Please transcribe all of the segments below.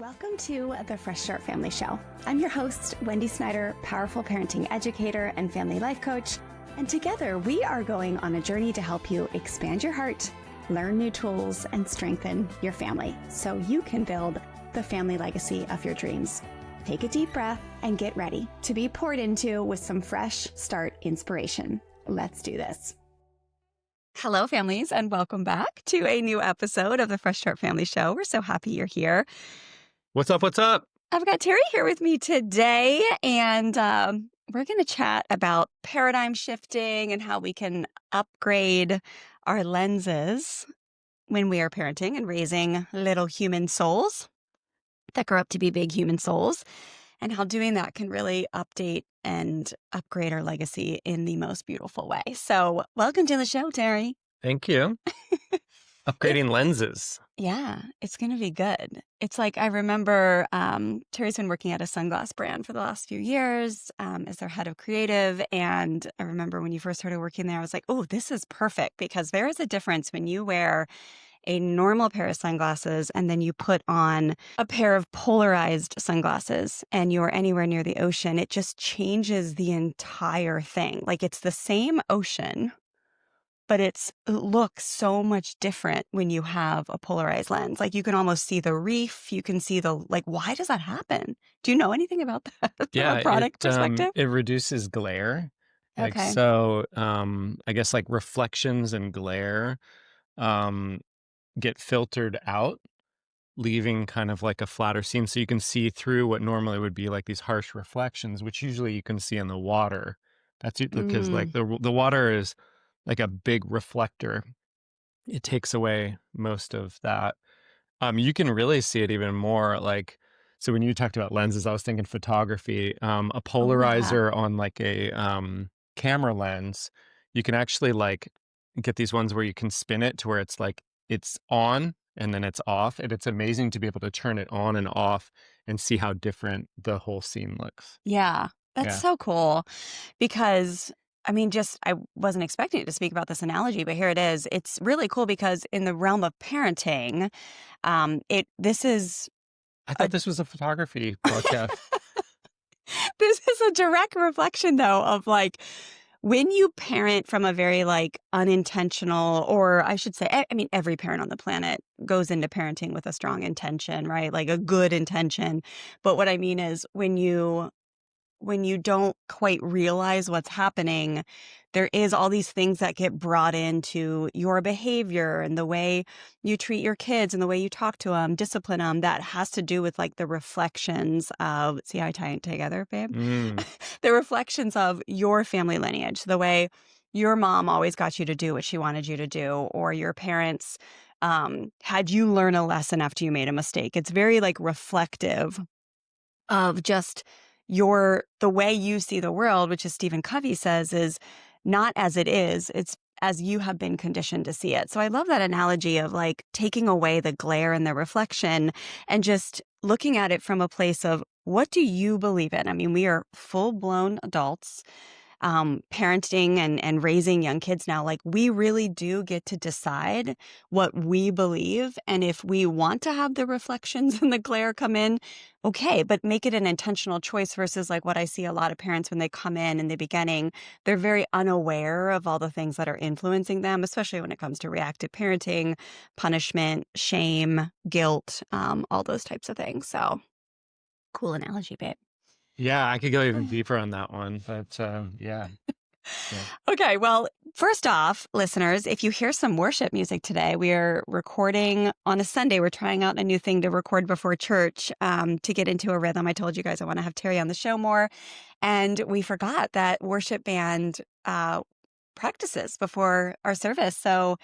Welcome to the Fresh Start Family Show. I'm your host, Wendy Snyder, powerful parenting educator and family life coach. And together we are going on a journey to help you expand your heart, learn new tools, and strengthen your family so you can build the family legacy of your dreams. Take a deep breath and get ready to be poured into with some fresh start inspiration. Let's do this. Hello, families, and welcome back to a new episode of the Fresh Start Family Show. We're so happy you're here. What's up? What's up? I've got Terry here with me today, and we're going to chat about paradigm shifting and how we can upgrade our lenses when we are parenting and raising little human souls that grow up to be big human souls, and how doing that can really update and upgrade our legacy in the most beautiful way. So welcome to the show, Terry. Thank you. Upgrading lenses. Yeah, it's going to be good. It's like, I remember Terry's been working at a sunglass brand for the last few years as their head of creative. And I remember when you first started working there, I was like, oh, this is perfect, because there is a difference when you wear a normal pair of sunglasses and then you put on a pair of polarized sunglasses and you're anywhere near the ocean. It just changes the entire thing. Like, it's the same ocean, but it looks so much different when you have a polarized lens. Like, you can almost see the reef. You can see why does that happen? Do you know anything about that from a product perspective? It reduces glare. Okay. I guess like reflections and glare get filtered out, leaving kind of like a flatter scene. So you can see through what normally would be like these harsh reflections, which usually you can see in the water. That's because like the water is like a big reflector. It takes away most of that. You can really see it even more. Like, so when you talked about lenses, I was thinking photography. A polarizer on like a camera lens, you can actually like get these ones where you can spin it to where it's like it's on and then it's off. And it's amazing to be able to turn it on and off and see how different the whole scene looks. Yeah, that's so cool, because I mean, I wasn't expecting it to speak about this analogy, but here it is. It's really cool because in the realm of parenting, this is... I thought this was a photography podcast. This is a direct reflection, though, of like, when you parent from a very like unintentional, or I should say, I mean, every parent on the planet goes into parenting with a strong intention, right? Like a good intention. But what I mean is when you don't quite realize what's happening, there is all these things that get brought into your behavior and the way you treat your kids and the way you talk to them, discipline them, that has to do with like the reflections of, see how I tie it together, babe? The reflections of your family lineage, the way your mom always got you to do what she wanted you to do, or your parents had you learn a lesson after you made a mistake. It's very like reflective of just the way you see the world, which, as Stephen Covey says, is not as it is, it's as you have been conditioned to see it. So I love that analogy of like taking away the glare and the reflection and just looking at it from a place of, what do you believe in? I mean, we are full-blown adults, parenting and raising young kids now. Like, we really do get to decide what we believe. And if we want to have the reflections and the glare come in, okay, but make it an intentional choice versus like what I see a lot of parents when they come in the beginning, they're very unaware of all the things that are influencing them, especially when it comes to reactive parenting, punishment, shame, guilt, all those types of things. So cool analogy, babe. Yeah, I could go even deeper on that one, but yeah. Okay, well, first off, listeners, if you hear some worship music today, we are recording on a Sunday. We're trying out a new thing to record before church to get into a rhythm. I told you guys I want to have Terry on the show more, and we forgot that worship band practices before our service. So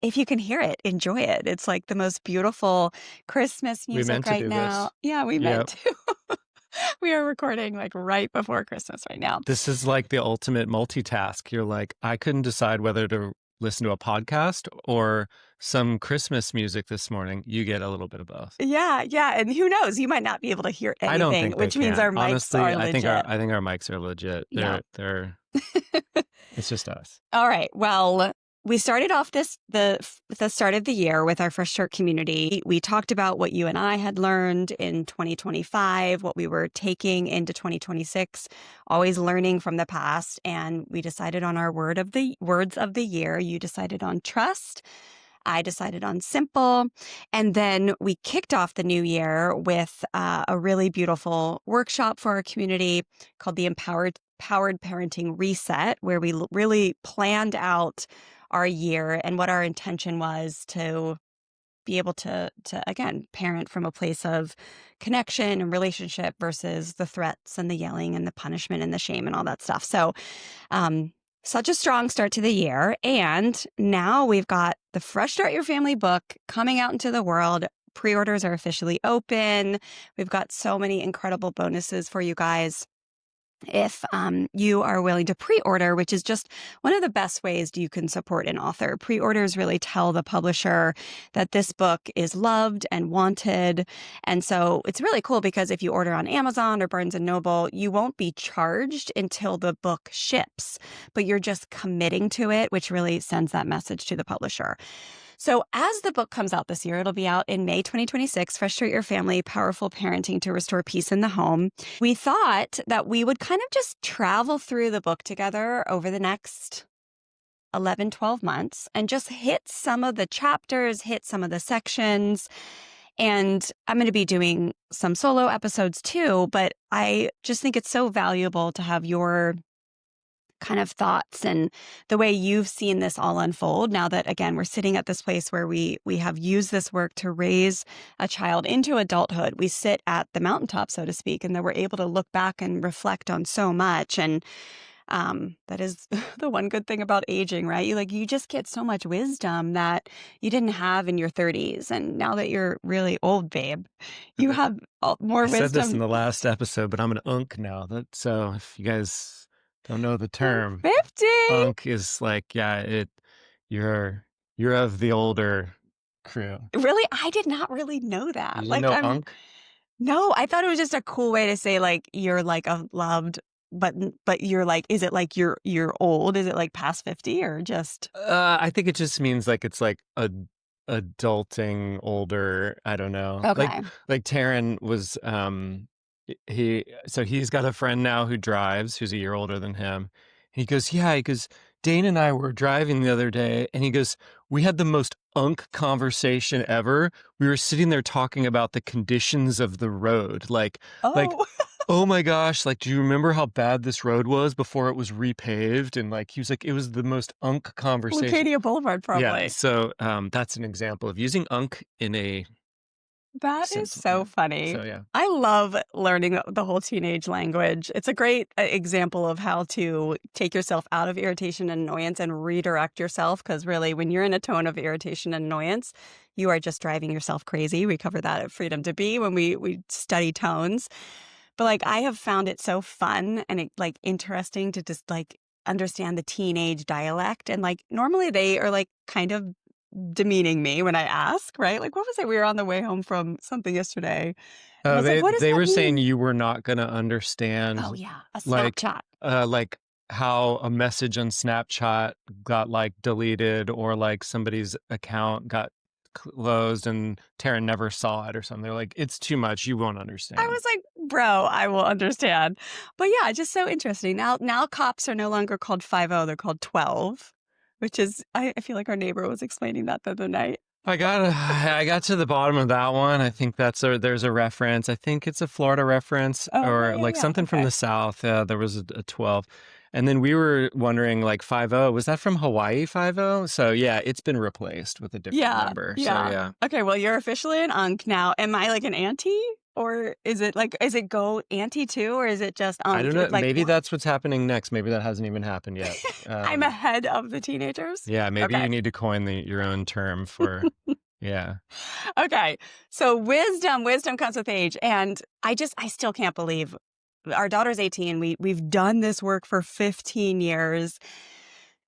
if you can hear it, enjoy it. It's like the most beautiful Christmas music right now. Yeah, we meant to. We are recording like right before Christmas right now. This is like the ultimate multitask. You're like, I couldn't decide whether to listen to a podcast or some Christmas music this morning. You get a little bit of both. Yeah. And who knows? You might not be able to hear anything, I don't think which means our mics Honestly, are legit. I think our mics are legit. They're it's just us. All right. Well, we started off the start of the year with our Fresh Start community. We talked about what you and I had learned in 2025, what we were taking into 2026, always learning from the past. And we decided on our words of the year. You decided on trust. I decided on simple. And then we kicked off the new year with a really beautiful workshop for our community called the Powered Parenting Reset, where we really planned out our year and what our intention was to be able to again parent from a place of connection and relationship versus the threats and the yelling and the punishment and the shame and all that stuff. So um such a strong start to the year, and now we've got the Fresh Start Your Family book coming out into the world. Pre-orders are officially open. We've got so many incredible bonuses for you guys if you are willing to pre-order, which is just one of the best ways you can support an author. Pre-orders really tell the publisher that this book is loved and wanted. And so it's really cool because if you order on Amazon or Barnes & Noble, you won't be charged until the book ships, but you're just committing to it, which really sends that message to the publisher. So as the book comes out this year, it'll be out in May 2026, Fresh Start Your Family, Powerful Parenting to Restore Peace in the Home. We thought that we would kind of just travel through the book together over the next 11, 12 months and just hit some of the chapters, hit some of the sections. And I'm going to be doing some solo episodes too, but I just think it's so valuable to have your kind of thoughts and the way you've seen this all unfold now that, again, we're sitting at this place where we have used this work to raise a child into adulthood. We sit at the mountaintop, so to speak, and then we're able to look back and reflect on so much. And that is the one good thing about aging, right? You just get so much wisdom that you didn't have in your 30s. And now that you're really old, babe, you have more I said this in wisdom. the last episode, but I'm an unk now. So if you guys don't know the term, 50. unk is like, yeah, you're you're of the older crew. Really? I did not really know You that. didn't know unk? No, I thought it was just a cool way to say like you're like a loved, but you're like, is it like you're old? Is it like past 50 or just I think it just means like it's like a adulting older. I don't know. okay? Like Taryn was he's got a friend now who drives who's a year older than him. He goes, yeah, he goes, Dane and I were driving the other day, and he goes, we had the most unk conversation ever. We were sitting there talking about the conditions of the road. Like, Oh, oh my gosh, like, do you remember how bad this road was before it was repaved? And like, he was like, it was the most unk conversation. Lucadia Boulevard, Yeah. probably. So that's an example of using unk in a That is sense. so Yeah. funny. So yeah. I love learning the whole teenage language. It's a great example of how to take yourself out of irritation and annoyance and redirect yourself. Because really, when you're in a tone of irritation and annoyance, you are just driving yourself crazy. We cover that at Freedom to Be when we study tones. But like, I have found it so fun and like interesting to just like understand the teenage dialect. And like, normally they are like kind of demeaning me when I ask, right? Like, what was it? We were on the way home from something yesterday. And I Oh, was like, what does they that were saying mean? you were not going to Oh, understand, yeah, a like, Snapchat. like how a message on Snapchat got like deleted, or like somebody's account got closed and Taryn never saw it or something. They're like, it's too much. You won't I understand. was like, bro, I will understand. But yeah, just so interesting. Now cops are no longer called 50, they're called 12, which is, I feel like our neighbor was explaining that the other night. I got to the bottom of that one. I think there's a reference. I think it's a Florida reference Oh, yeah, or yeah, like yeah. something from Okay. the South. There was a 12. And then we were wondering like 50, was that from Hawaii 50? So yeah, it's been replaced with a different Yeah, number. So yeah. yeah. Okay, well, you're officially an unk now. Am I like an auntie? Or is it go auntie too? Or is it just I unk? don't know. Like, Maybe that's what's happening next. Maybe that hasn't even happened yet. I'm ahead of the teenagers? Yeah, maybe Okay. you need to coin your own term for, yeah. Okay. So wisdom comes with age. And I still can't believe our daughter's 18. We've done this work for 15 years.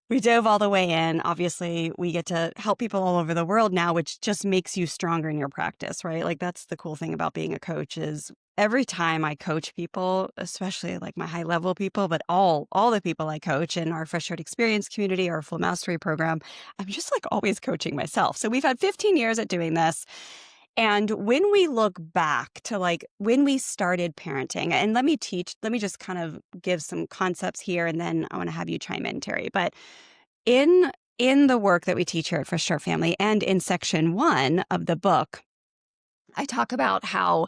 We dove all the way in. Obviously, we get to help people all over the world now, which just makes you stronger in your practice, right? Like that's the cool thing about being a coach is every time I coach people, especially like my high level people, but all the people I coach in our Fresh Start Experience community, our full mastery program, I'm just like always coaching myself. So we've had 15 years at doing this. And when we look back to like when we started parenting, and let me just kind of give some concepts here and then I want to have you chime in, Terry. But in in the work that we teach here at Fresh Start Family and in section 1 of the book, I talk about how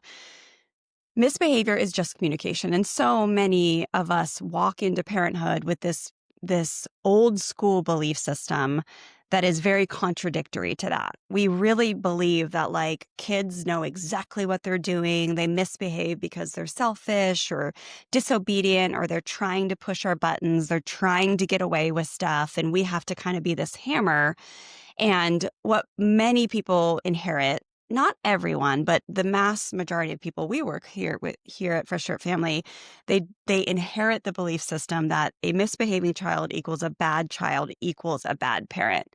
misbehavior is just communication. And so many of us walk into parenthood with this old school belief system that is very contradictory to that. We really believe that like kids know exactly what they're doing. They misbehave because they're selfish or disobedient or they're trying to push our buttons. They're trying to get away with stuff. And we have to kind of be this hammer and what many people inherit, not everyone, but the mass majority of people we work here at Fresh Start Family, they inherit the belief system that a misbehaving child equals a bad child equals a bad parent.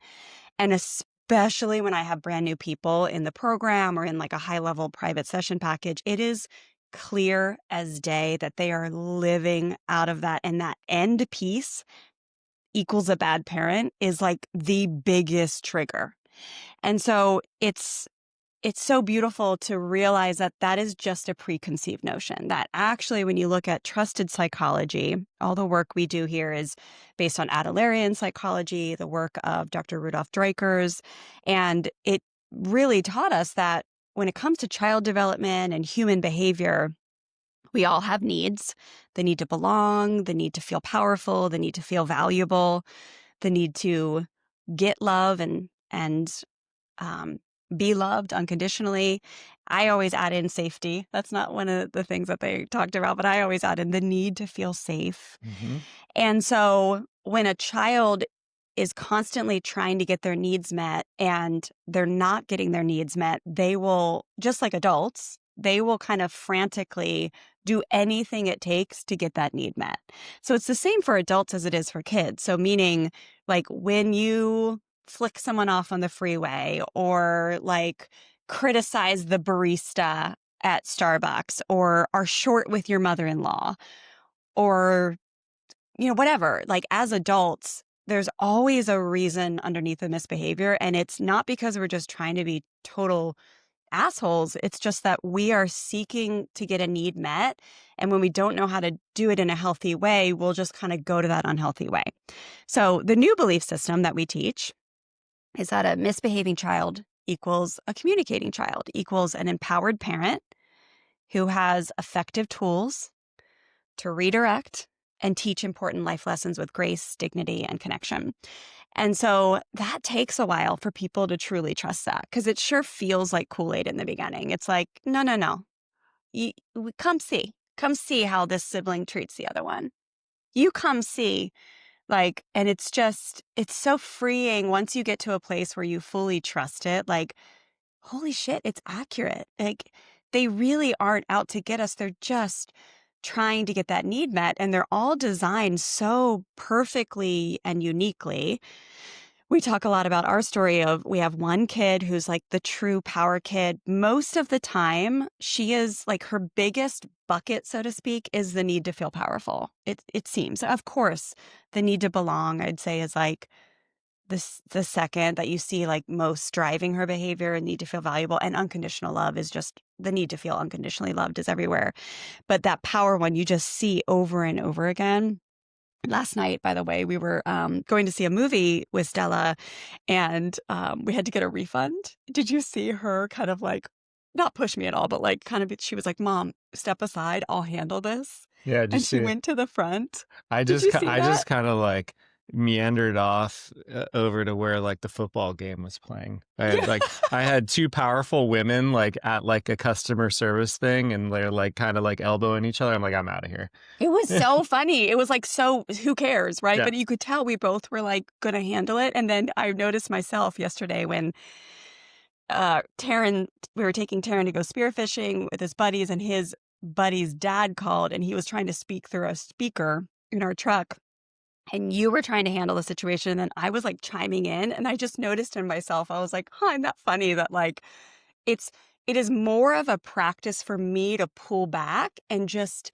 And especially when I have brand new people in the program or in like a high level private session package, it is clear as day that they are living out of that. And that end piece equals a bad parent is like the biggest trigger. And so it's so beautiful to realize that that is just a preconceived notion. That actually, when you look at trusted psychology, all the work we do here is based on Adlerian psychology, the work of Dr. Rudolf Dreikurs, and it really taught us that when it comes to child development and human behavior, we all have needs. The need to belong, the need to feel powerful, the need to feel valuable, the need to get love and um, be loved unconditionally. I always add in safety. That's not one of the things that they talked about, but I always add in the need to feel safe. Mhm. And so when a child is constantly trying to get their needs met and they're not getting their needs met, they will, just like adults, they will kind of frantically do anything it takes to get that need met. So it's the same for adults as it is for kids. So meaning like when you flick someone off on the freeway or like criticize the barista at Starbucks or are short with your mother-in-law or whatever. Like as adults, there's always a reason underneath the misbehavior. And it's not because we're just trying to be total assholes. It's just that we are seeking to get a need met. And when we don't know how to do it in a healthy way, we'll just kind of go to that unhealthy way. So the new belief system that we teach is that a misbehaving child equals a communicating child, equals an empowered parent who has effective tools to redirect and teach important life lessons with grace, dignity, and connection. And so that takes a while for people to truly trust that because it sure feels like Kool-Aid in the beginning. It's like, no, no, no. Come see. Come see how this sibling treats the other one. You come see. Like, and it's so freeing once you get to a place where you fully trust it. Like, holy shit, it's accurate. Like, they really aren't out to get us. They're just trying to get that need met. And they're all designed so perfectly and uniquely. We talk a lot about our story of we have one kid who's like the true power kid. Most of the time, she is like her biggest bucket, so to speak, is the need to feel powerful. It seems. Of course, the need to belong, I'd say, is like the second that you see like most driving her behavior and need to feel valuable. And unconditional love is just the need to feel unconditionally loved is everywhere. But that power one you just see over and over again. Last night, by the way, we were going to see a movie with Stella and we had to get a refund. Did you see her kind of like, not push me at all, but like kind of, she was like, Mom, step aside, I'll handle this. Yeah, And just she see it. went to the front. Did you see I that? just kind of like meandered off over to where like the football game was playing. Yeah. I had two powerful women like at like a customer service thing, and they're like kind of like elbowing each other. I'm like, I'm out of here. It was so funny. It was like, so who cares, right? Yeah. But you could tell we both were like going to handle it. And then I noticed myself yesterday when Taryn, we were taking Taryn to go spearfishing with his buddies, and his buddy's dad called and he was trying to speak through a speaker in our truck. And you were trying to handle the situation. And then I was like chiming in. And I just noticed in myself, I was like, huh, isn't that funny that like it's it is more of a practice for me to pull back and just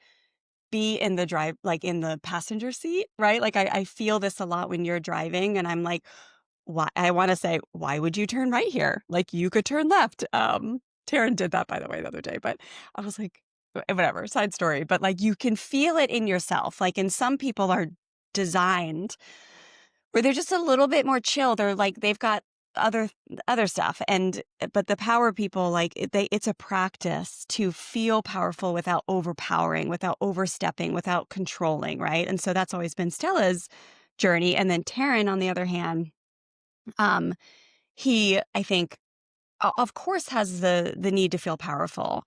be in the drive like, in the passenger seat, right? Like, I feel this a lot when you're driving, and I'm like, "Why?" I wanna say, "Why would you turn right here? Like, you could turn left." Taryn did that, by the way, the other day, but I was like whatever, side story, but, like, you can feel it in yourself, like, and some people are designed where they're just a little bit more chill, they're like they've got other other stuff, and but the power people, like, it's a practice to feel powerful without overpowering, without overstepping, without controlling, right? And so that's always been Stella's journey, and then Taryn, on the other hand, um, he, I think, of course, has the need to feel powerful,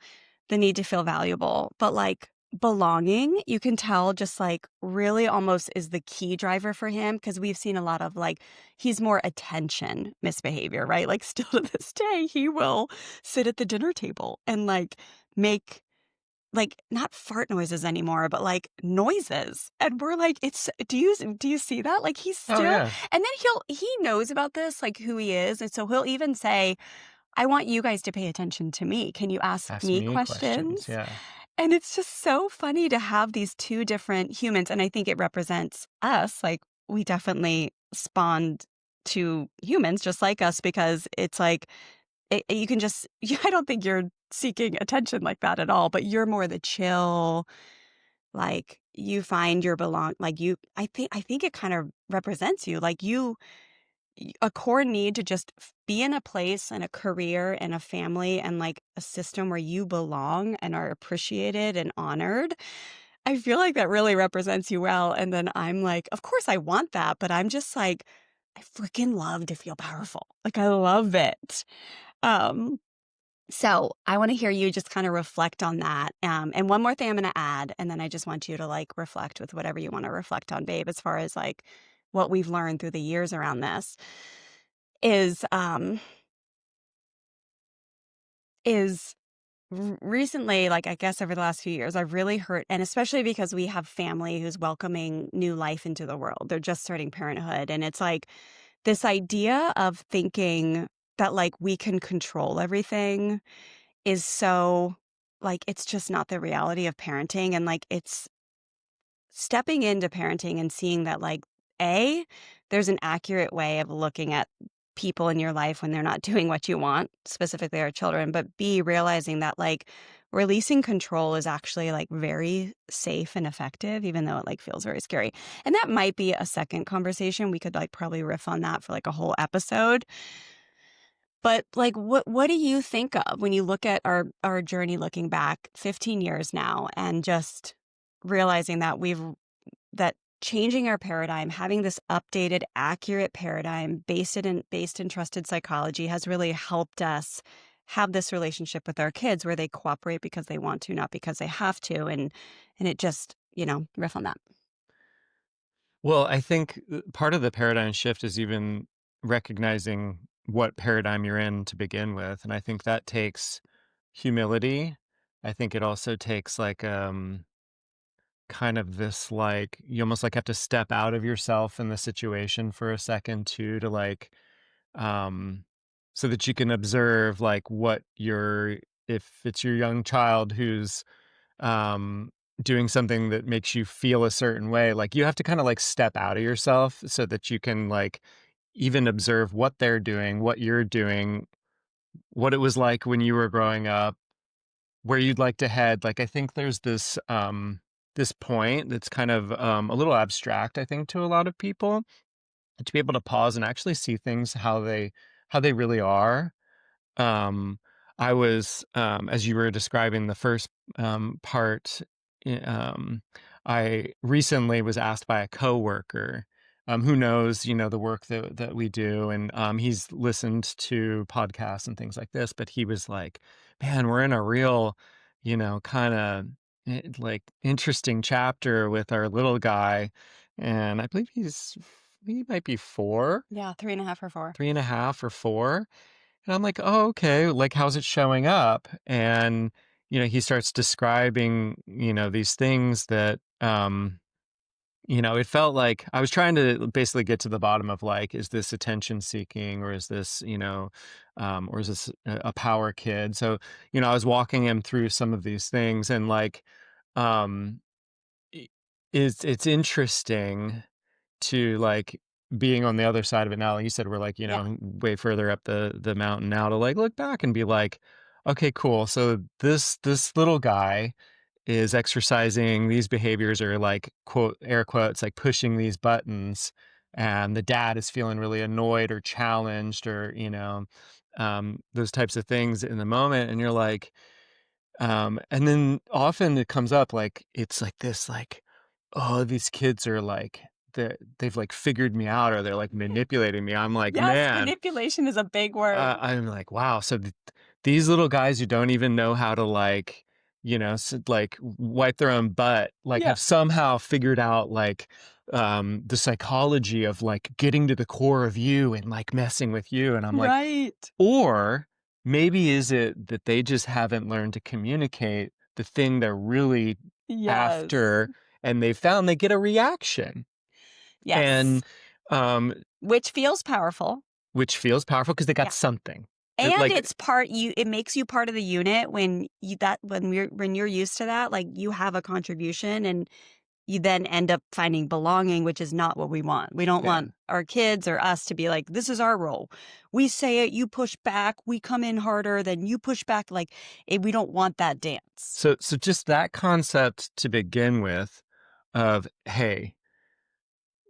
the need to feel valuable, but, like, belonging, you can tell just, like, really almost is the key driver for him because 'cause we've seen a lot of, like, he's more attention misbehavior, right? Like, still to this day, he will sit at the dinner table and, like, make, like, not fart noises anymore, but, like, noises, and we're like, "It's do you see that?" Like, he's Oh, still yeah. and then he knows about this, like, who he is, and so he'll even say, I want you guys to pay attention to me. Can you ask Ask me me questions, questions? yeah. And it's just so funny to have these 2 different humans, and I think it represents us, like, we definitely spawned 2 humans just like us because it's like, you can just I don't think you're seeking attention like that at all, but you're more the chill, like, you find your belong like, you I think it kind of represents you, like, a core need to just be in a place and a career and a family and like a system where you belong and are appreciated and honored. I feel like that really represents you well. And then I'm like, of course I want that, but I'm just like, I freaking love to feel powerful. Like I love it. Um, so I want to hear you just kind of reflect on that. And one more thing I'm going to add, and then I just want you to like reflect with whatever you want to reflect on, babe, as far as like what we've learned through the years around this is is recently, like I guess over the last few years, I've really hurt, and especially because we have family who's welcoming new life into the world. They're just starting parenthood, and it's like this idea of thinking that like we can control everything is so like it's just not the reality of parenting, and like it's stepping into parenting and seeing that like a there's an accurate way of looking at people in your life when they're not doing what you want, specifically our children, but b realizing that like releasing control is actually like very safe and effective even though it like feels very scary. And that might be a second conversation. We could like probably riff on that for like a whole episode. But like what do you think of when you look at our journey looking back 15 years now and just realizing that that changing our paradigm, having this updated, accurate paradigm based in trusted psychology has really helped us have this relationship with our kids where they cooperate because they want to, not because they have to. And it just, riff on that. Well, I think part of the paradigm shift is even recognizing what paradigm you're in to begin with, and I think that takes humility. I think it also takes like kind of this like you almost like have to step out of yourself in the situation for a second too to like um so that you can observe like what your if it's your young child who's um, doing something that makes you feel a certain way, like, you have to kinda, like, step out of yourself so that you can, like, even observe what they're doing, what you're doing, what it was like when you were growing up, where you'd like to head. Like, I think there's this point that's kind of, a little abstract, I think, to a lot of people, to be able to pause and actually see things how they really are. um, I was, as you were describing the first part, i- um, I recently was asked by a coworker, who knows, the work that we do, and he's listened to podcasts and things like this. But he was like, "Man, we're in a real, kind of like interesting chapter with our little guy," and I believe he might be four, Yeah, 3.5 or 4. 3.5 or 4. And I'm like, "Oh, okay, like, how's it showing up?" And, he starts describing, these things that, it felt like I was trying to basically get to the bottom of like, is this attention seeking or is this, or is this a power kid? So, I was walking him through some of these things and like, um, i- it's interesting to like being on the other side of it now. Like you said, we're like, Yeah. way further up the mountain now to like look back and be like, okay, cool. So this little guy is exercising these behaviors or like quote air quotes like pushing these buttons and the dad is feeling really annoyed or challenged or those types of things in the moment and you're like and then often it comes up like it's like this like oh these kids are like they've like figured me out or they're like manipulating me. I'm like Yes, man manipulation is a big word. I'm like, wow. So these little guys who don't even know how to like, like wipe their own butt, like Yeah. have somehow figured out like the psychology of like getting to the core of you and like messing with you. And I'm like, Right. or maybe is it that they just haven't learned to communicate the thing they're really Yes. after and they found they get a reaction. Yes. And um Which feels powerful. which feels powerful because they got Yeah. something. And Like it's it makes you part of the unit when when you're used to that, like, you have a contribution and you then end up finding belonging, which is not what we want. We don't yeah. want our kids or us to be like, "This is our role. We say it, you push back, we come in harder, then you push back," like, we don't want that dance. So just that concept to begin with of, hey,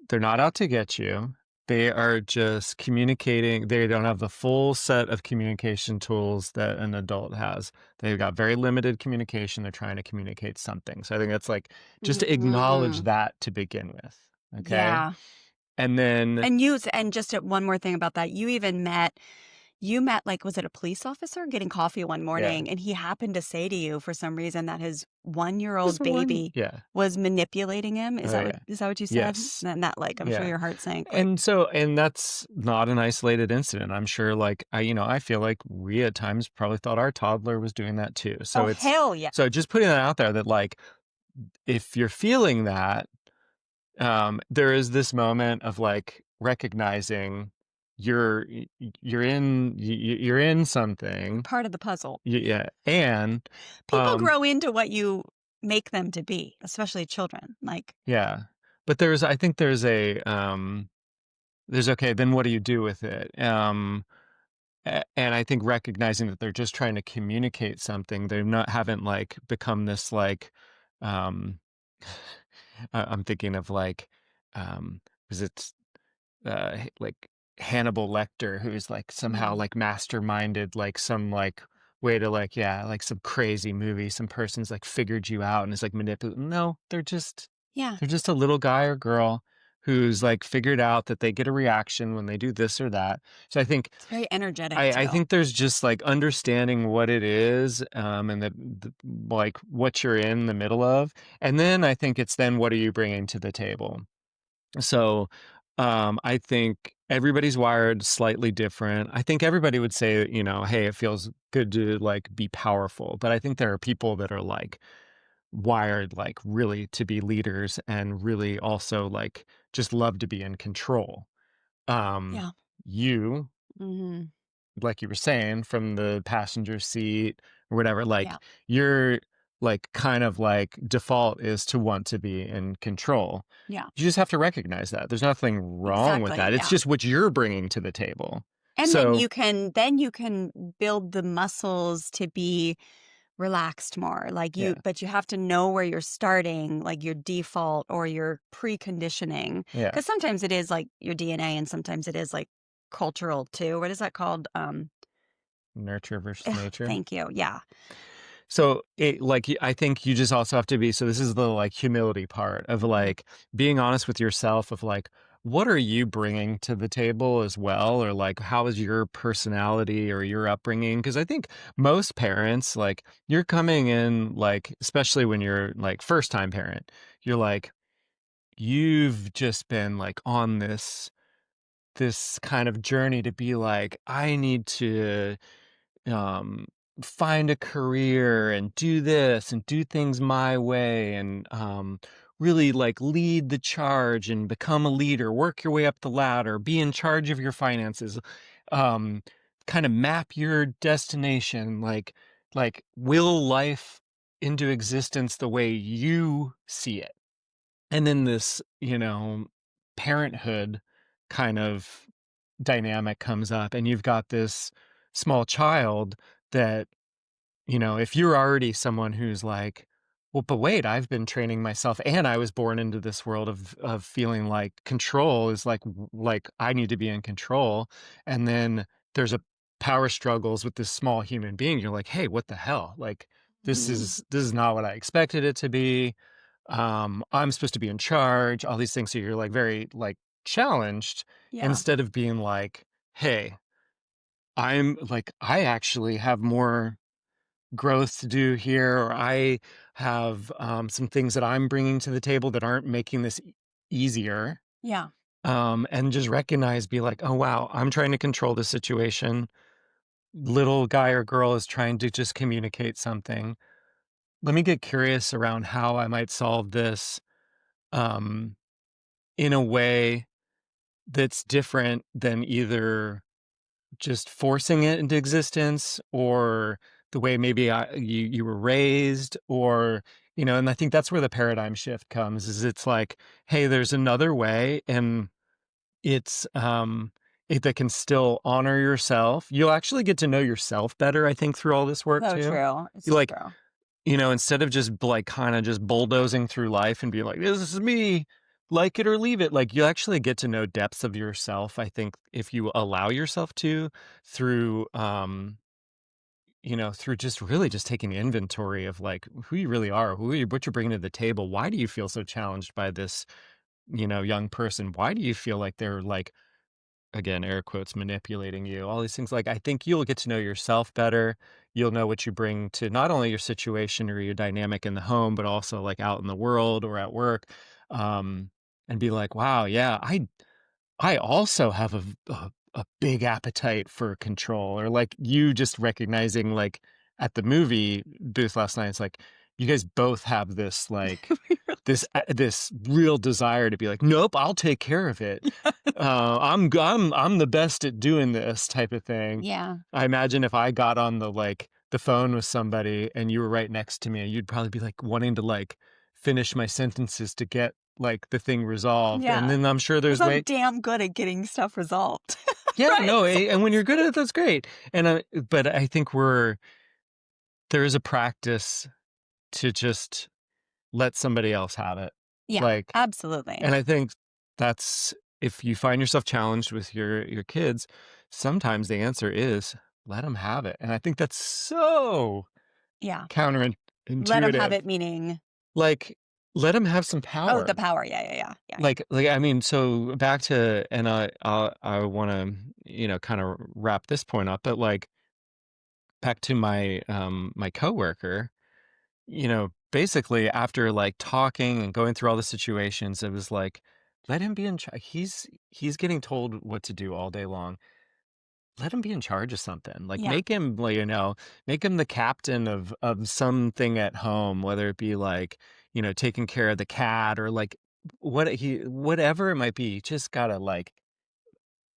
they're not out to get you. They are just communicating. They don't have the full set of communication tools that an adult has. They've got very limited communication. They're trying to communicate something. So I think that's like just to acknowledge Mhm. that to begin with. Okay. Yeah. And then, And just one more thing about that, you met, like, was it a police officer getting coffee one yeah, morning, and he happened to say to you for some reason that his one-year-old just one. baby Yeah. was manipulating him. Oh, yeah. Is that what you said? Yes. And that, like, I'm sure Yeah. your heart sank, like, And that's not an isolated incident. I'm sure like I feel like we at times probably thought our toddler was doing that too. "Oh, hell yeah." So just putting that out there that like if you're feeling that, there is this moment of like recognizing you're in You're something. part of the puzzle. Yeah. And People um grow into what you make them to be, especially children, like, yeah. But I think there's okay, then what do you do with it? And I think recognizing that they're just trying to communicate something, they're not haven't like become this like, um, I'm thinking of like, was it like Hannibal Lecter, who's like somehow mm, like masterminded like some like way to like yeah like some crazy movie, some person's like figured you out and is like manipulating. No, yeah, they're just a little guy or girl who's like figured out that they get a reaction when they do this or that. So I think it's very energetic I too. think there's just, like, understanding what it is, and like, what you're in the middle of, and then I think it's then what are you bringing to the table? So, I think everybody's wired slightly different. I think everybody would say, "Hey, it feels good to, like, be powerful," but I think there are people that are, like, wired, like, really to be leaders and really also, like, just love to be in control. Um, Yeah. you Mhm. like you were saying, from the passenger seat or whatever, Yeah. like you're like kind of like default is to want to be in control. Yeah. You just have to recognize that. There's nothing wrong with Exactly, that. It's yeah. just what you're bringing to the table. And So, then you can build the muscles to be relaxed more, like, yeah, but you have to know where you're starting, like, your default or your preconditioning, yeah, because sometimes it is, like, your DNA and sometimes it is, like, cultural too. What is that called? nurture versus nature. Thank you, yeah. So it like I think you just also have to be so this is the like humility part of Mhm. like being honest with yourself of like what are you bringing to the table as well or like how is your personality or your upbringing because I think most parents like you're coming in like especially when you're like first time parent you're like you've just been like on this kind of journey to be like I need to um, find a career and do this and do things my way and really like lead the charge and become a leader, work your way up the ladder, be in charge of your finances, um, kind of map your destination, like will life into existence the way you see it. And then this, parenthood kind of dynamic comes up, and you've got this small child that, if you're already someone who's like, well, but wait, I've been training myself and I was born into this world of feeling like control is like I need to be in control. And then there's a power struggles with this small human being. You're like, hey, what the hell? Like Mm. this is not what I expected it to be. I'm supposed to be in charge, all these things. So you're like very like challenged Yeah. instead of being like, hey, I actually have more growth to do here, or I have some things that I'm bringing to the table that aren't making this easier. Yeah. And just recognize, be like, oh, wow, I'm trying to control the situation. Little guy or girl is trying to just communicate something. Let me get curious around how I might solve this um, in a way that's different than either just forcing it into existence or the way maybe you were raised or and I think that's where the paradigm shift comes is it's like, hey, there's another way, and it's that can still honor yourself. You'll actually get to know yourself better, I think, through all this work So too. true. It's You so like, true. instead of just like kind of just bulldozing through life and be like, this is me, like it or leave it, like you actually get to know depths of yourself, I think, if you allow yourself to, through through just really just taking inventory of like who you really are, what you're bringing to the table. Why do you feel so challenged by this, young person? Why do you feel like they're like, again, air quotes, manipulating you? All these things. Like, I think you'll get to know yourself better. You'll know what you bring to not only your situation or your dynamic in the home, but also like out in the world or at work. Um, and be like, wow, yeah, I also have a big appetite for control, or like you just recognizing like at the movie booth last night, it's like you guys both have this like We really do. this real desire to be like, nope, I'll take care of it. I'm the best at doing this type of thing. Yeah. I imagine if I got on the phone with somebody and you were right next to me, you'd probably be like wanting to like finish my sentences to get like the thing resolved. And Yeah. then I'm sure Because there's I'm way. damn good at getting stuff resolved. Yeah, Right? no, So and when you're good at it, that's great. And but I think there is a practice to just let somebody else have it. yeah, Like, absolutely. and I think that's, if you find yourself challenged with your kids, sometimes the answer is let them have it. And I think that's so Yeah. Let them have counterintuitive. it meaning Like, let them have some oh, the power. power. Yeah, yeah, yeah. Yeah, yeah. Like I mean, so back to, and I want to kind of wrap this point up, but like back to my coworker, basically after like talking and going through all the situations, it was like, let him be in charge. He's getting told what to do all day long. Let him be in charge of something. Like Yeah. make him, like, make him the captain of something at home, whether it be like, taking care of the cat or like whatever it might be. You just gotta like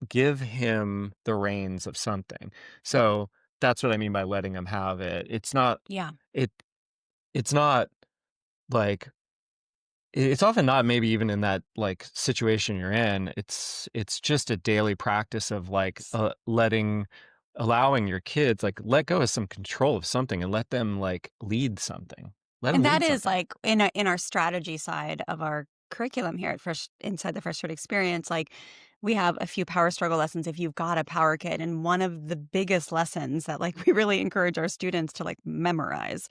give him the reins of something. So that's what I mean by letting him have it. Yeah. It it's not like it's often not maybe even in that like situation you're in. It's just a daily practice of like allowing your kids like let go of some control of something and let them like lead something. Let them And that lead is something. like in our strategy side of our curriculum here at Fresh inside the Fresh Start Experience, like we have a few power struggle lessons if you've got a power kid. And one of the biggest lessons that like we really encourage our students to like memorize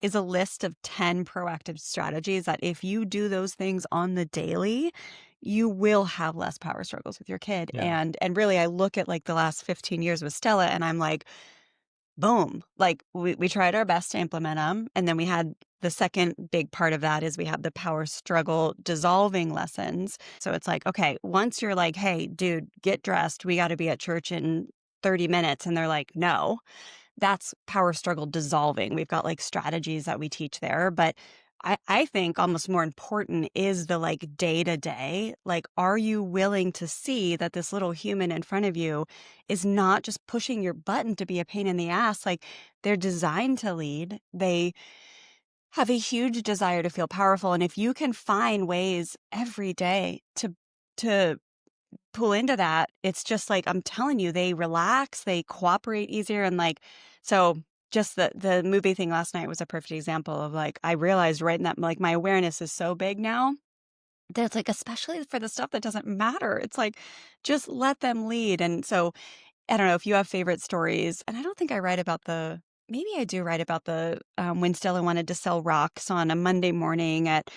is a list of 10 proactive strategies that if you do those things on the daily, you will have less power struggles with your kid. Yeah. And really I look at like the last 15 years with Stella and I'm like, boom. Like, we tried our best to implement them, and then we had the second big part of that is we have the power struggle dissolving lessons. So it's like, okay, once you're like, "Hey, dude, get dressed. We gotta be at church in 30 minutes," and they're like, "No." That's power struggle dissolving. We've got, like, strategies that we teach there, but I think almost more important is the like day to day. Like, are you willing to see that this little human in front of you is not just pushing your button to be a pain in the ass? Like, they're designed to lead. They have a huge desire to feel powerful. And if you can find ways every day to pull into that, it's just like, I'm telling you, they relax, they cooperate easier. And like, so just the movie thing last night was a perfect example of like, I realized right in that, like, my awareness is so big now that it's like, especially for the stuff that doesn't matter, it's like, just let them lead. And so I don't know if you have favorite stories, and I don't think I write about the maybe I do write about the, when Stella wanted to sell rocks on a Monday morning at,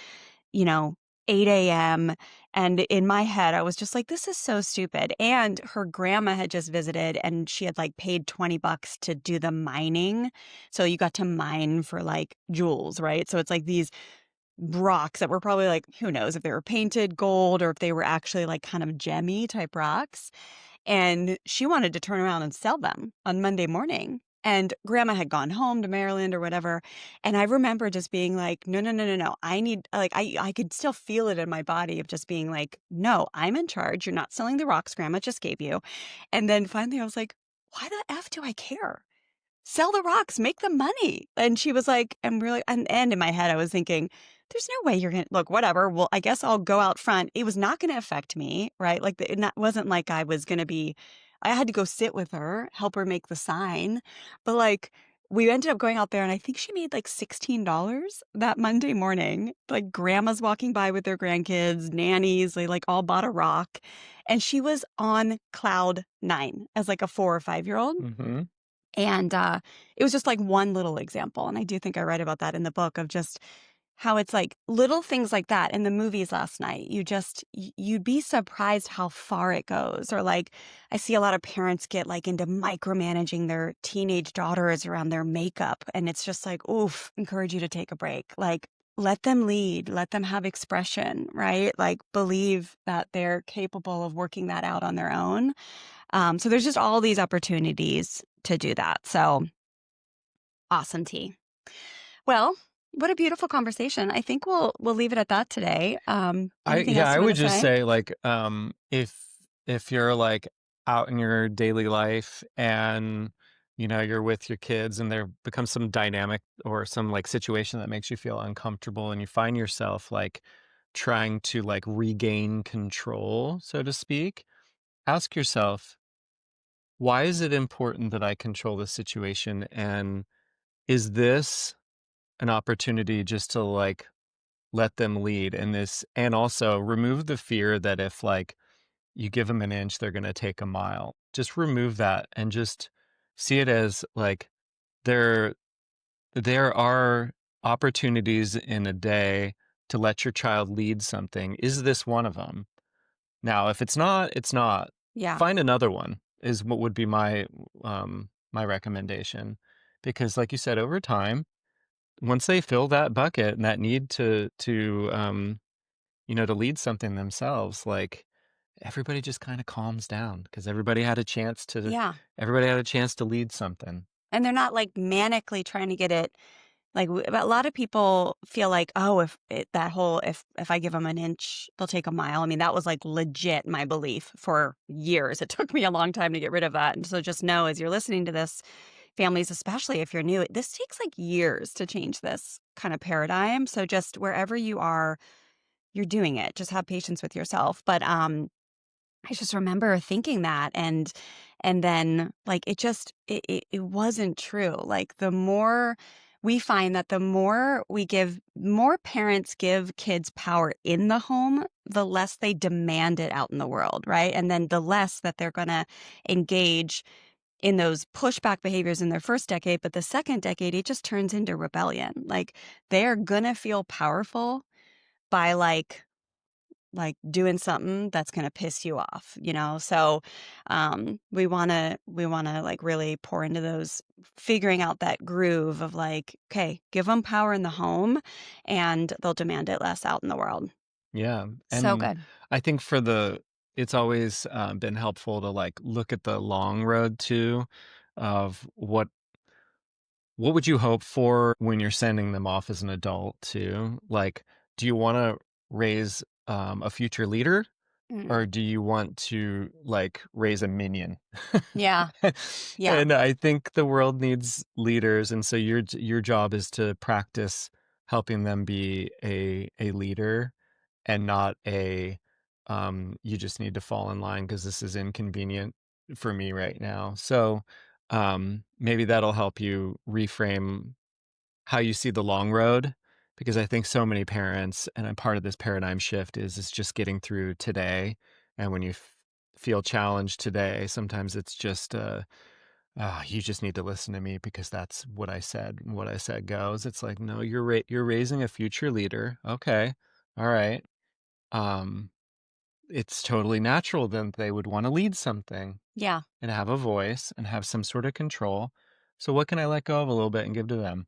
you know, 8 a.m., and in my head, I was just like, "This is so stupid," and her grandma had just visited, and she had, like, paid 20 bucks to do the mining, so you got to mine for, like, jewels, right? So it's, like, these rocks that were probably, like, who knows if they were painted gold or if they were actually, like, kind of gemmy type rocks, and she wanted to turn around and sell them on Monday morning. And grandma had gone home to Maryland or whatever. And I remember just being like, no, no, no, no, no. I need, like, I could still feel it in my body of just being like, no, I'm in charge. You're not selling the rocks grandma just gave you. And then finally I was like, why the F do I care? Sell the rocks, make the money. And she was like, I'm really, and in my head, I was thinking, there's no way you're going to look, whatever. Well, I guess I'll go out front. It was not going to affect me, right? Like, wasn't like I was going to be, I had to go sit with her, help her make the sign. But like, we ended up going out there and I think she made like $16 that Monday morning. Like, grandma's walking by with their grandkids, nannies, they like all bought a rock. And she was on cloud nine as like a 4 or 5 year old. Mhm. And, it was just, like, one little example, and I do think I write about that in the book of just how it's, like, little things like that in the movies last night. You just you'd be surprised how far it goes, or, like, I see a lot of parents get, like, into micromanaging their teenage daughters around their makeup, and it's just like, "Oof, encourage you to take a break." Like, let them lead, let them have expression, right? Like, believe that they're capable of working that out on their own. So there's just all these opportunities to do that. So awesome tea. Well, what a beautiful conversation. I think we'll leave it at that today. Anything else I you want would to just say? say, like, if you're, like, out in your daily life and, you're with your kids and there becomes some dynamic or some, like, situation that makes you feel uncomfortable and you find yourself, like, trying to, like, regain control, so to speak, ask yourself, "Why is it important that I control this situation, and is this an opportunity just to, like, let them lead in this?" And also remove the fear that if, like, you give them an inch, they're gonna take a mile. Just remove that and just see it as, like, there there are opportunities in a day to let your child lead something. Is this one of them? Now, if it's not, it's not. Yeah. Find another one is what would be my recommendation. Because like you said, over time, once they fill that bucket and that need to lead something themselves, like, everybody just kinda calms down because Yeah. everybody had a chance to lead something. And they're not like manically trying to get it. Like, a lot of people feel like, oh, if I give them an inch, they'll take a mile. I mean, that was like legit my belief for years. It took me a long time to get rid of that. And so just know as you're listening to this, families, especially if you're new, this takes like years to change this kind of paradigm. So just wherever you are, you're doing it. Just have patience with yourself. But I just remember thinking that, and then, like, it wasn't true. Like, the more we find that the more parents give kids power in the home, the less they demand it out in the world, right? And then the less that they're gonna engage in those pushback behaviors in their first decade, but the second decade, it just turns into rebellion. Like, they're gonna feel powerful by, doing something that's gonna piss you off, you know? So, we wanna, like, really pour into those figuring out that groove of, like, okay, give them power in the home, and they'll demand it less out in the world. Yeah, So and good. I think it's always, been helpful to, like, look at the long road too of What would you hope for when you're sending them off as an adult too? Like, do you wanna raise, a future leader, Mm. or do you want to, like, raise a minion? Yeah. Yeah. And I think the world needs leaders, and so your job is to practice helping them be a leader and not "You just need to fall in line because this is inconvenient for me right now." So, maybe that'll help you reframe how you see the long road, because I think so many parents, and a part of this paradigm shift is just getting through today, and when you feel challenged today, sometimes it's just, you just need to listen to me because that's what I said, and what I said goes." It's like, "No, you're raising a future leader. Okay. Alright." Um, it's totally natural then they would wanna lead something Yeah. and have a voice and have some sort of control. So what can I let go of a little bit and give to them?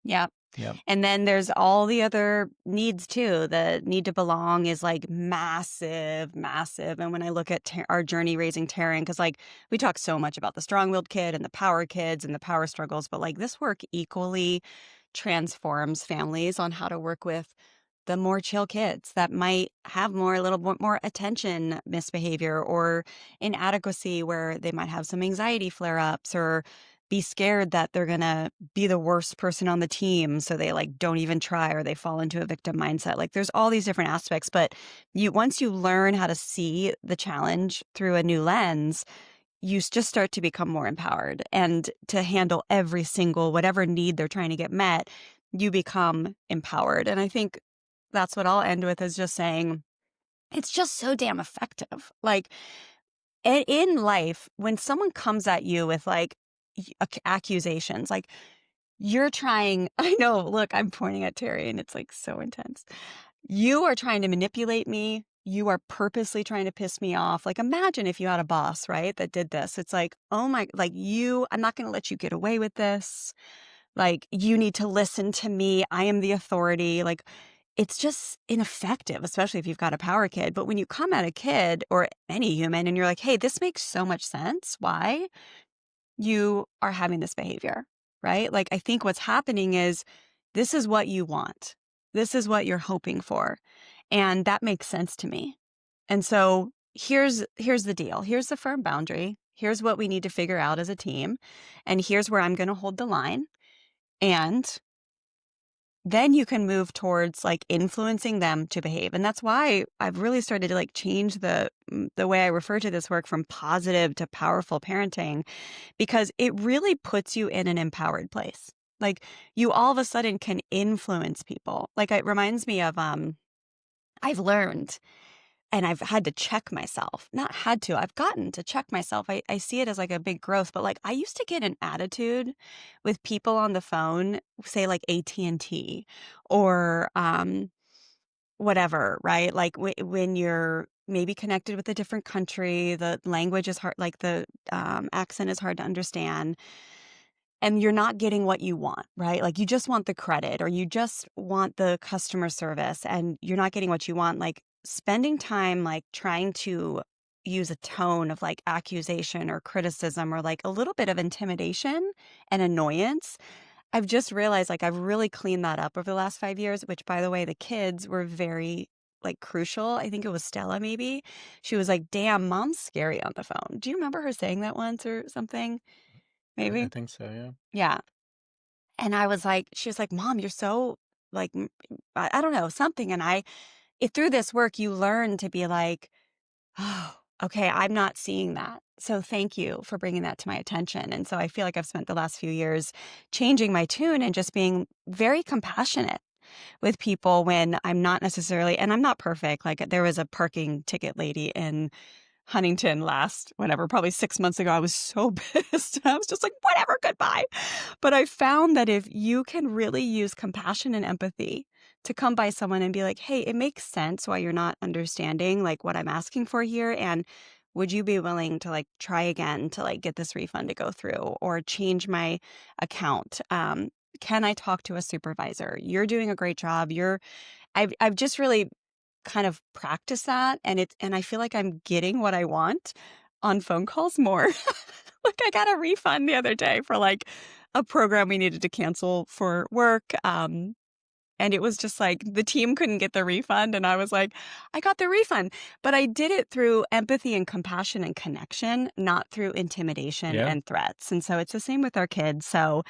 Yeah. Yep. And then there's all the other needs too. The need to belong is like massive, massive. And when I look at our journey raising Taryn, because like we talk so much about the strong willed kid and the power kids and the power struggles, but like this work equally transforms families on how to work with the more chill kids that might have more, a little bit more attention misbehavior or inadequacy, where they might have some anxiety flare ups or be scared that they're going to be the worst person on the team. So they like don't even try, or they fall into a victim mindset. Like there's all these different aspects, but once you learn how to see the challenge through a new lens, just start to become more empowered and to handle every single whatever need they're trying to get met. You become empowered. And I think that's what I'll end with, is just saying it's just so damn effective. Like in life, when someone comes at you with like accusations, like you're trying, I know, look, I'm pointing at Terry and it's like so intense. You are trying to manipulate me. You are purposely trying to piss me off. Like, imagine if you had a boss, right, that did this. It's like, oh my, like I'm not going to let you get away with this. Like, you need to listen to me. I am the authority. Like, it's just ineffective, especially if you've got a power kid. But when you come at a kid or any human and you're like, hey, this makes so much sense. Why? You are having this behavior, right? Like, I think what's happening is this is what you want. This is what you're hoping for. And that makes sense to me. And so here's the deal. Here's the firm boundary. Here's what we need to figure out as a team. And here's where I'm going to hold the line. And then you can move towards like influencing them to behave. And that's why I've really started to like change the way I refer to this work from positive to powerful parenting, because it really puts you in an empowered place. Like you all of a sudden can influence people. Like it reminds me of I've learned, and I've had to check myself. Not had to, I've gotten to check myself. I see it as like a big growth, but like I used to get an attitude with people on the phone, say like AT&T or whatever, right? Like when you're maybe connected with a different country, the language is hard, like the accent is hard to understand, and you're not getting what you want, right? Like you just want the credit or you just want the customer service and you're not getting what you want. Like spending time like trying to use a tone of like accusation or criticism or like a little bit of intimidation and annoyance. I've just realized like I've really cleaned that up over the last 5 years, which by the way, the kids were very like crucial. I think it was Stella maybe. She was like, damn, mom's scary on the phone. Do you remember her saying that once or something? I Maybe. think so, yeah. Yeah. And I was like, she was like, Mom, you're so like, I don't know, something. And through this work, you learn to be like, oh, okay, I'm not seeing that. So thank you for bringing that to my attention. And so I feel like I've spent the last few years changing my tune and just being very compassionate with people when I'm not necessarily, and I'm not perfect. Like there was a parking ticket lady in Huntington last, whatever, probably 6 months ago. I was so pissed. I was just like, whatever, goodbye. But I found that if you can really use compassion and empathy to come by someone and be like, hey, it makes sense why you're not understanding like what I'm asking for here. And would you be willing to like try again to like get this refund to go through or change my account? Can I talk to a supervisor? You're doing a great job. I've just really kind of practice that, and I feel like I'm getting what I want on phone calls more. Like I got a refund the other day for like a program we needed to cancel for work. And it was just like the team couldn't get the refund. And I was like, I got the refund. But I did it through empathy and compassion and connection, not through intimidation Yeah. and threats. And so it's the same with our kids. So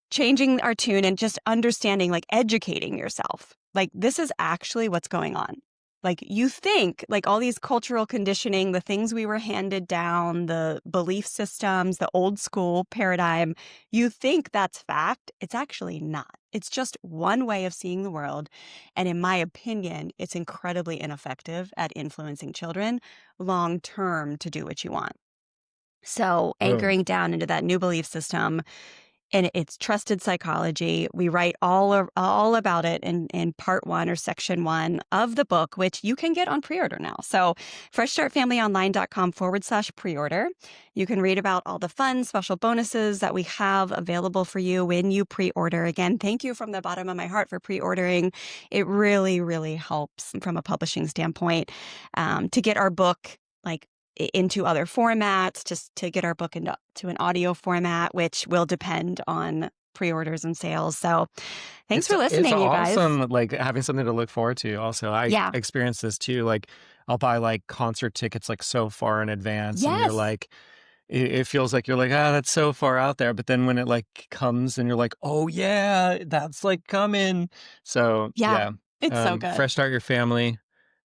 changing our tune and just understanding, like educating yourself. Like, this is actually what's going on. Like, you think, like, all these cultural conditioning, the things we were handed down, the belief systems, the old school paradigm, you think that's fact. It's actually not. It's just one way of seeing the world. And in my opinion, it's incredibly ineffective at influencing children long term to do what you want. So, Boom. anchoring down into that new belief system, and it's trusted psychology. We write all about it in part one or section one of the book, which you can get on pre-order now. So freshstartfamilyonline.com/pre-order. You can read about all the fun special bonuses that we have available for you when you pre-order. Again, thank you from the bottom of my heart for pre-ordering. It really, really helps from a publishing standpoint to get our book like into other formats, just to get our book into an audio format, which will depend on pre-orders and sales. So thanks for It's listening, you guys. awesome, like, having something to look forward to also. I Yeah. experienced this too, like, I'll buy, like, concert tickets, like, so far in advance, and you're Yes. like it feels like you're like, "Ah, that's so far out there," but then when it, like, comes and you're like, "Oh, yeah, that's, like, coming." So, Yeah. yeah, It's so good. Fresh Start Your Family, Mhm.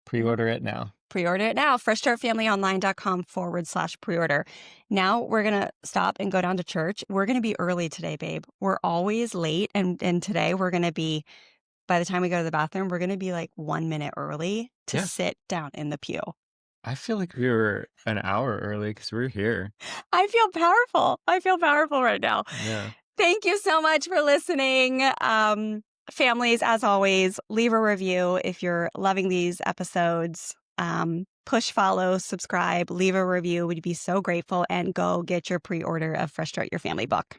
pre-order it now. Pre-order it now. freshstartfamilyonline.com/pre-order. Now we're going to stop and go down to church. We're going to be early today, babe. We're always late. And today we're going to be, by the time we go to the bathroom, we're going to be like 1 minute early to Yeah. sit down in the pew. I feel like we were an hour early because 'cause we're here. I feel powerful. I feel powerful right now. Yeah. Thank you so much for listening. Families, as always, leave a review if you're loving these episodes. Push follow, subscribe, leave a review. We'd be so grateful. And go get your pre order of Fresh Start Your Family book.